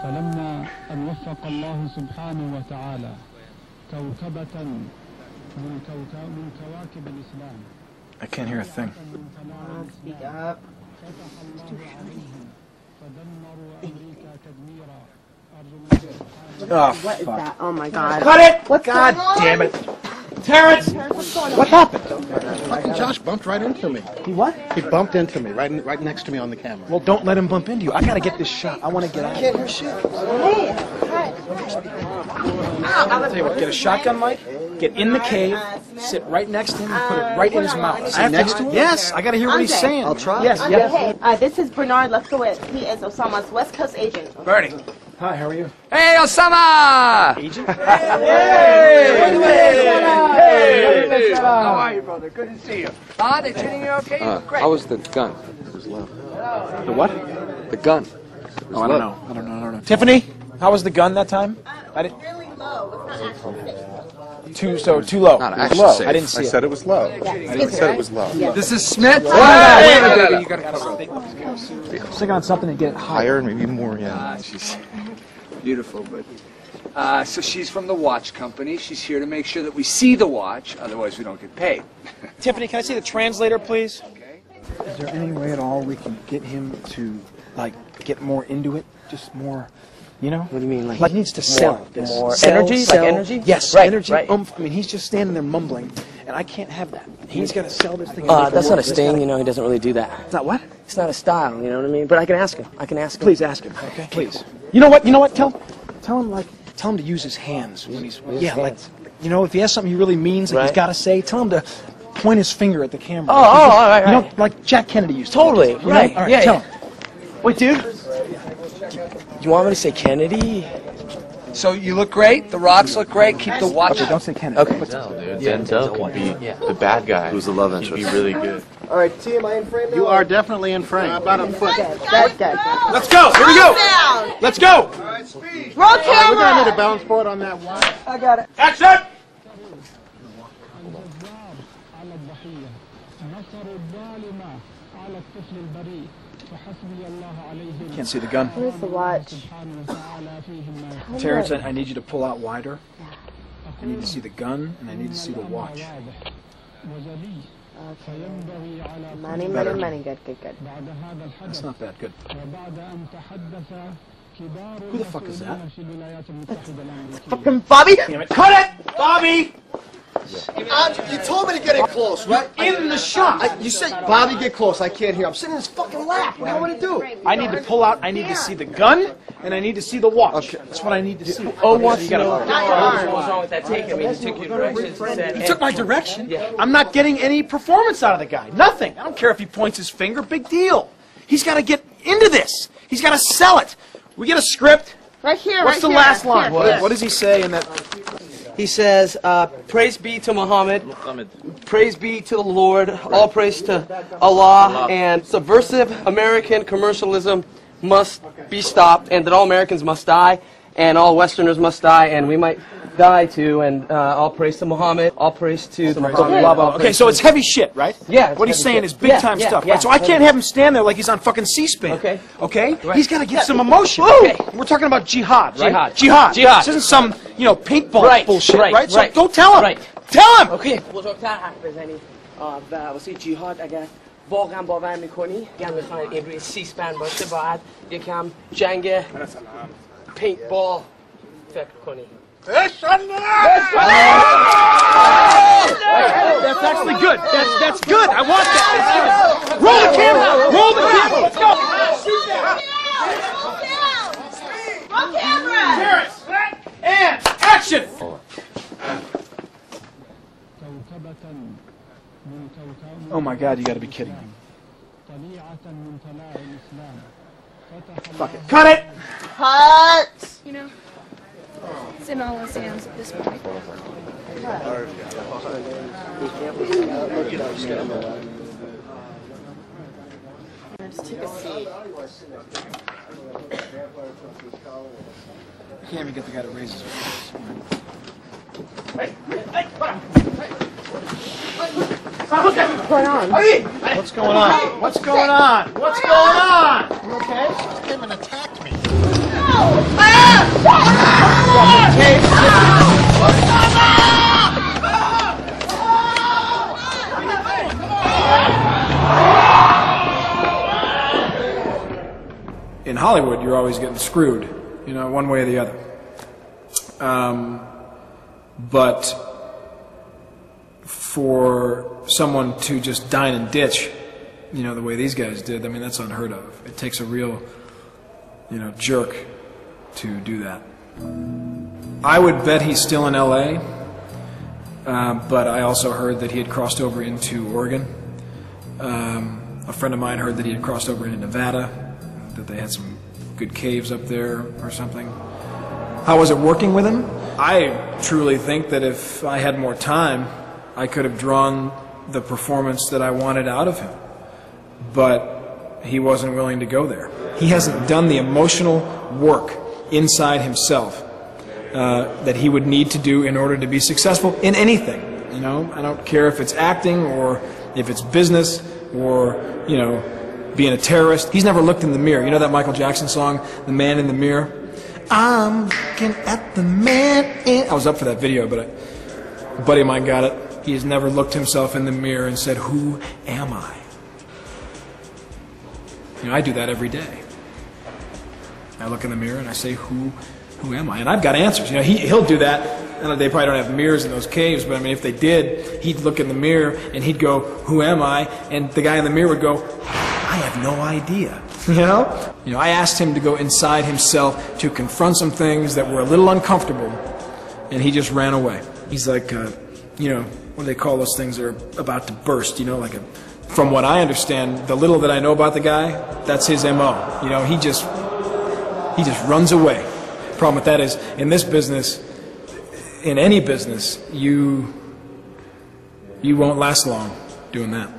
فلما أن وفق الله سبحانه وتعالى كوكبة من كواكب الإسلام. I can't hear a thing. Speak up. Oh, What is fuck. that? Oh my god. Cut it! What's God going on? damn it. Terrence! What happened? Fucking Josh bumped right into me. He what? He bumped into me, right next to me on the camera. Well, don't let him bump into you. I gotta get this shot. I want to get out. I can't hear shit. I'll tell you what, get a shotgun, Mike, get in the cave, sit right next to him, and put it right in his mouth. Sit next to him? Yes, I gotta hear what he's saying. I'll try. Yes, yes. Hey, this is Bernard Lefkowitz. He is Osama's West Coast agent. Bernie. Hi, how are you? Hey, Osama! Agent? Hey! How are you, brother? Good to see you. They're treating you okay? Great. How was the gun? The what? The gun. Oh, I don't know. I don't know. Tiffany, how was the gun that time? I didn't. Really low. It's not actually safe. Too low. Not It was actually low. said. I didn't see I it. said it was low. I said it was low. This is Smith. Wait a minute. You gotta cover it. Stick on something and get it higher. Higher, maybe more, yeah. She's beautiful, but... so she's from the watch company. She's here to make sure that we see the watch, otherwise we don't get paid. Tiffany, can I see the translator, please? Okay. Is there any way at all we can get him to, like, get more into it? Just more, you know? What do you mean, like he needs to sell this. more Sell, energy? sell. Like energy? Yes, Right, energy. right. I mean, he's just standing there mumbling, and I can't have that. He's got to sell this thing. That's not a sting, you know, he doesn't really do that. It's not what? It's not a style, you know what I mean? But I can ask him. Please ask him, okay? Please. You know what? Tell him to use his hands when he's, you know, if he has something he really means that he's got to say, tell him to point his finger at the camera. All right. You know, like Jack Kennedy used to. Totally, You know? right. All right, Yeah, tell him. Wait, dude. You want me to say Kennedy? So you look great. The rocks look great. Keep the watch. Okay, don't say Kennedy. Okay. Denzel could be the bad guy. Who's the love interest? He'd be really good. All right, T, am I in frame now? You are definitely in frame. About a foot. That's good. Let's go. Here we go. Let's go. Roll We're camera. gonna need a bounce board on that one. I got it. Action. Can't see the gun. Where's the watch? Terrence, I need you to pull out wider. I need to see the gun, and I need to see the watch. Money. Good. That's not bad. Good. Who the fuck is that? Fucking Bobby. Damn it. Cut it! Bobby! You told me to get in close, right? In the shot! You said, Bobby, get close. I can't hear. I'm sitting in his fucking lap. What do you want me to do? I need to pull out, I need to see the gun, and I need to see the watch. That's what I need to see. Oh, what's you gotta, what's wrong with that take? I mean, he took your directions and said... He took my direction. I'm not getting any performance out of the guy. Nothing. I don't care if he points his finger. Big deal. He's got to get into this. He's got to sell it. We get a script. Right here. What's the last line? What does he say in that? He says, praise be to Muhammad, praise be to the Lord, all praise to Allah, and subversive American commercialism must be stopped, and that all Americans must die, and all Westerners must die, and we might die too, and all praise to Muhammad, all praise to the Okay, so it's heavy shit, right? Yeah. What he's saying is big time stuff, right? So I can't have him stand there like he's on fucking C-SPAN. Okay. Okay? He's got to get some emotion. Okay. We're talking about jihad, right? Jihad. This isn't some, paintball bullshit, right? So go tell him. Right. Tell him. Okay. بزرگتر حرف بزنی واسه جیهاد اگر واقعا باور میکنی یا میخواین امروز C-SPAN باشه باید یکم جنگ پینتبال فکر کنی. That's actually good. That's good. I want that. Roll the camera. Roll the camera. Let's go. Roll camera. Terrence, and action. Oh my God! You got to be kidding me. Fuck it. Cut it. Cut. You know, it's in all his hands at this point. Just take a seat. I can't even get the guy to raise his voice. What's going on? What's going on? What's going on? What's going on? You okay? She came and attacked me. In Hollywood, you're always getting screwed, you know, one way or the other. But for someone to just dine and ditch, you know, the way these guys did, I mean, that's unheard of. It takes a real, you know, jerk to do that. I would bet he's still in L.A., but I also heard that he had crossed over into Oregon. A friend of mine heard that he had crossed over into Nevada, that they had some good caves up there or something. How was it working with him? I truly think that if I had more time, I could have drawn the performance that I wanted out of him. But he wasn't willing to go there. He hasn't done the emotional work inside himself that he would need to do in order to be successful in anything. You know, I don't care if it's acting or if it's business or, you know, being a terrorist. He's never looked in the mirror. You know that Michael Jackson song, The Man in the Mirror? I'm looking at the man in... I was up for that video, but a buddy of mine got it. He has never looked himself in the mirror and said, who am I? You know, I do that every day. I look in the mirror and I say, who am I? And I've got answers. You know, he'll do that. I know they probably don't have mirrors in those caves, but I mean, if they did, he'd look in the mirror and he'd go, who am I? And the guy in the mirror would go, I have no idea. You know, I asked him to go inside himself to confront some things that were a little uncomfortable, and he just ran away. He's like, you know, what do they call those things that are about to burst? You know, like from what I understand, the little that I know about the guy, that's his MO. You know, he just runs away. The problem with that is, in this business, in any business, you won't last long doing that.